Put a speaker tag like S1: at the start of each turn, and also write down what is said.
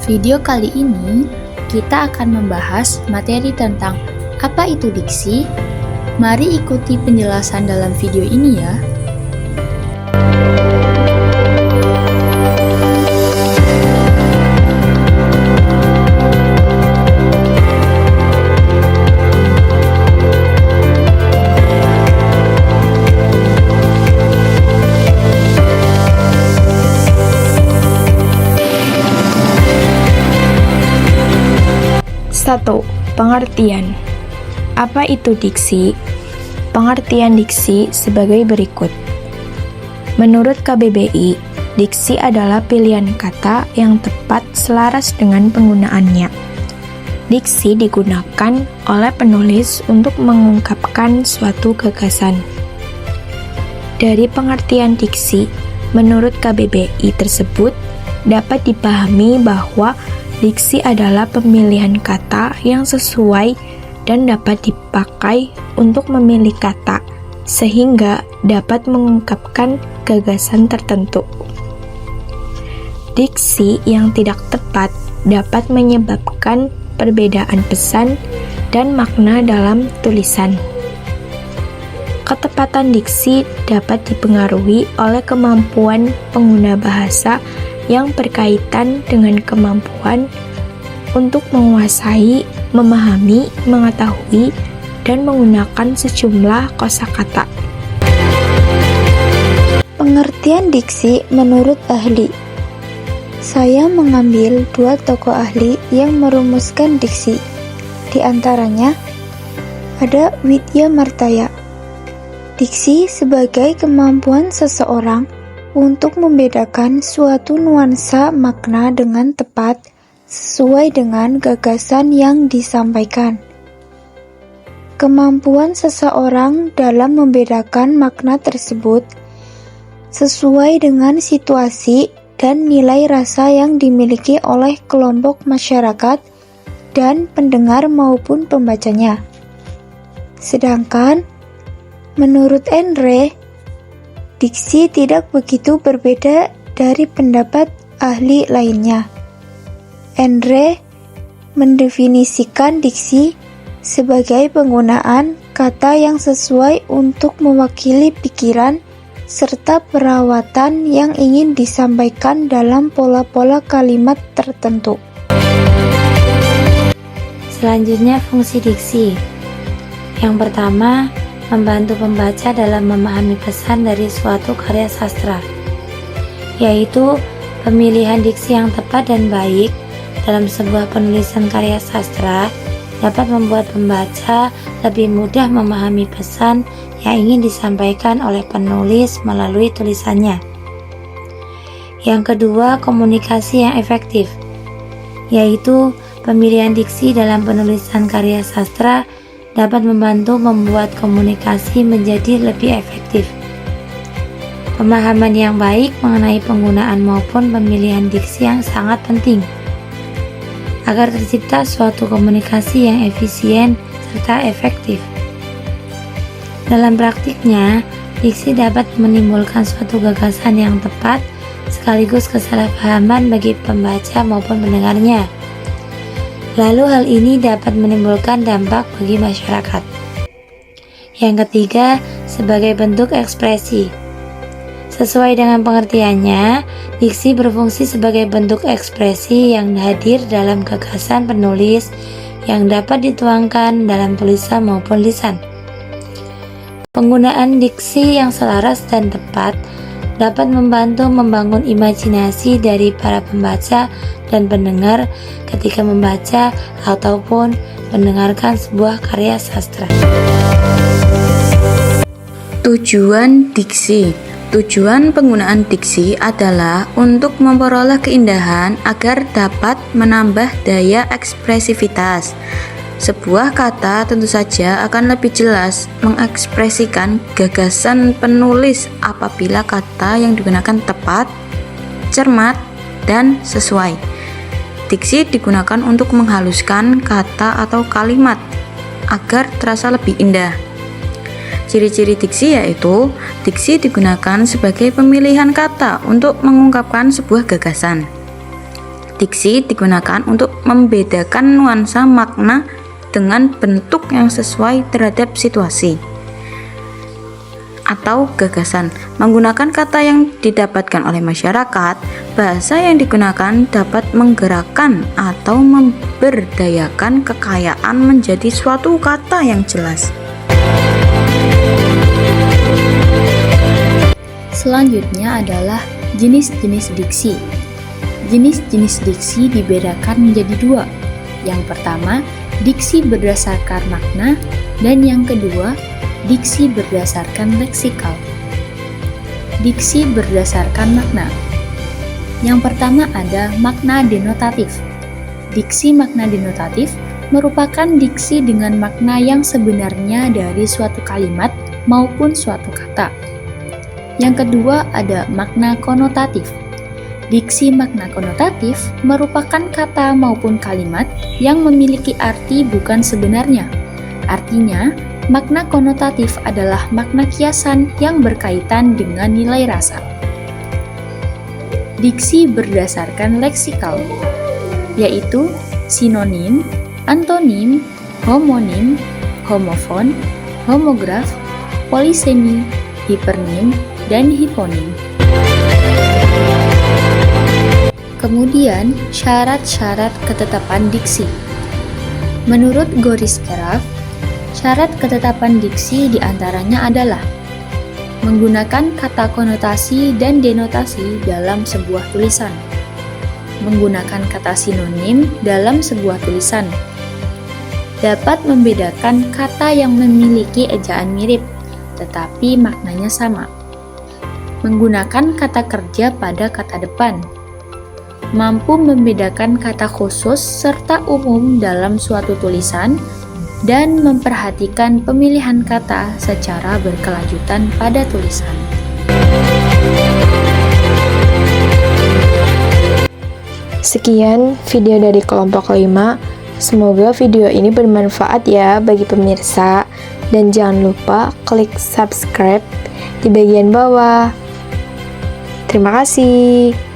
S1: Video kali ini kita akan membahas materi tentang apa itu diksi. Mari ikuti penjelasan dalam video ini ya.
S2: Satu, pengertian. Apa itu diksi? Pengertian diksi sebagai berikut. Menurut KBBI, diksi adalah pilihan kata yang tepat selaras dengan penggunaannya. Diksi digunakan oleh penulis untuk mengungkapkan suatu gagasan. Dari pengertian diksi, menurut KBBI tersebut, dapat dipahami bahwa diksi adalah pemilihan kata yang sesuai dan dapat dipakai untuk memilih kata, sehingga dapat mengungkapkan gagasan tertentu. Diksi yang tidak tepat dapat menyebabkan perbedaan pesan dan makna dalam tulisan. Ketepatan diksi dapat dipengaruhi oleh kemampuan pengguna bahasa yang berkaitan dengan kemampuan untuk menguasai, memahami, mengetahui, dan menggunakan sejumlah kosakata.
S3: Pengertian diksi menurut ahli. Saya mengambil 2 tokoh ahli yang merumuskan diksi. Di antaranya ada Widya Martaya. Diksi sebagai kemampuan seseorang untuk membedakan suatu nuansa makna dengan tepat sesuai dengan gagasan yang disampaikan. Kemampuan seseorang dalam membedakan makna tersebut sesuai dengan situasi dan nilai rasa yang dimiliki oleh kelompok masyarakat dan pendengar maupun pembacanya. Sedangkan menurut Andre, diksi tidak begitu berbeda dari pendapat ahli lainnya. Andre mendefinisikan diksi sebagai penggunaan kata yang sesuai untuk mewakili pikiran serta perawatan yang ingin disampaikan dalam pola-pola kalimat tertentu.
S4: Selanjutnya, fungsi diksi. Yang pertama, membantu pembaca dalam memahami pesan dari suatu karya sastra, yaitu pemilihan diksi yang tepat dan baik dalam sebuah penulisan karya sastra dapat membuat pembaca lebih mudah memahami pesan yang ingin disampaikan oleh penulis melalui tulisannya. Yang kedua, komunikasi yang efektif, yaitu pemilihan diksi dalam penulisan karya sastra dapat membantu membuat komunikasi menjadi lebih efektif. Pemahaman yang baik mengenai penggunaan maupun pemilihan diksi yang sangat penting agar tercipta suatu komunikasi yang efisien serta efektif. Dalam praktiknya, diksi dapat menimbulkan suatu gagasan yang tepat sekaligus kesalahpahaman bagi pembaca maupun pendengarnya. Lalu hal ini dapat menimbulkan dampak bagi masyarakat. Yang ketiga, sebagai bentuk ekspresi. Sesuai dengan pengertiannya, diksi berfungsi sebagai bentuk ekspresi yang hadir dalam gagasan penulis yang dapat dituangkan dalam tulisan maupun lisan. Penggunaan diksi yang selaras dan tepat dapat membantu membangun imajinasi dari para pembaca dan pendengar ketika membaca ataupun mendengarkan sebuah karya sastra.
S5: Tujuan diksi. Tujuan penggunaan diksi adalah untuk memperoleh keindahan agar dapat menambah daya ekspresivitas. Sebuah kata tentu saja akan lebih jelas mengekspresikan gagasan penulis apabila kata yang digunakan tepat, cermat, dan sesuai. Diksi digunakan untuk menghaluskan kata atau kalimat agar terasa lebih indah. Ciri-ciri diksi yaitu diksi digunakan sebagai pemilihan kata untuk mengungkapkan sebuah gagasan. Diksi digunakan untuk membedakan nuansa makna dengan bentuk yang sesuai terhadap situasi atau gagasan. Menggunakan kata yang didapatkan oleh masyarakat, bahasa yang digunakan dapat menggerakkan atau memberdayakan kekayaan menjadi suatu kata yang jelas.
S1: Selanjutnya adalah jenis-jenis diksi. Jenis-jenis diksi dibedakan menjadi dua. Yang pertama, diksi berdasarkan makna, dan yang kedua, diksi berdasarkan leksikal. Diksi berdasarkan makna. Yang pertama ada makna denotatif. Diksi makna denotatif merupakan diksi dengan makna yang sebenarnya dari suatu kalimat maupun suatu kata. Yang kedua ada makna konotatif. Diksi makna konotatif merupakan kata maupun kalimat yang memiliki arti bukan sebenarnya. Artinya, makna konotatif adalah makna kiasan yang berkaitan dengan nilai rasa. Diksi berdasarkan leksikal, yaitu sinonim, antonim, homonim, homofon, homograf, polisemi, hipernim, dan hiponim. Kemudian, syarat-syarat ketetapan diksi. Menurut Goris Keraf, syarat ketetapan diksi diantaranya adalah menggunakan kata konotasi dan denotasi dalam sebuah tulisan, menggunakan kata sinonim dalam sebuah tulisan, dapat membedakan kata yang memiliki ejaan mirip, tetapi maknanya sama, menggunakan kata kerja pada kata depan, mampu membedakan kata khusus serta umum dalam suatu tulisan, dan memperhatikan pemilihan kata secara berkelanjutan pada tulisan.
S2: Sekian video dari kelompok 5. Semoga video ini bermanfaat ya bagi pemirsa. Dan jangan lupa klik subscribe di bagian bawah. Terima kasih.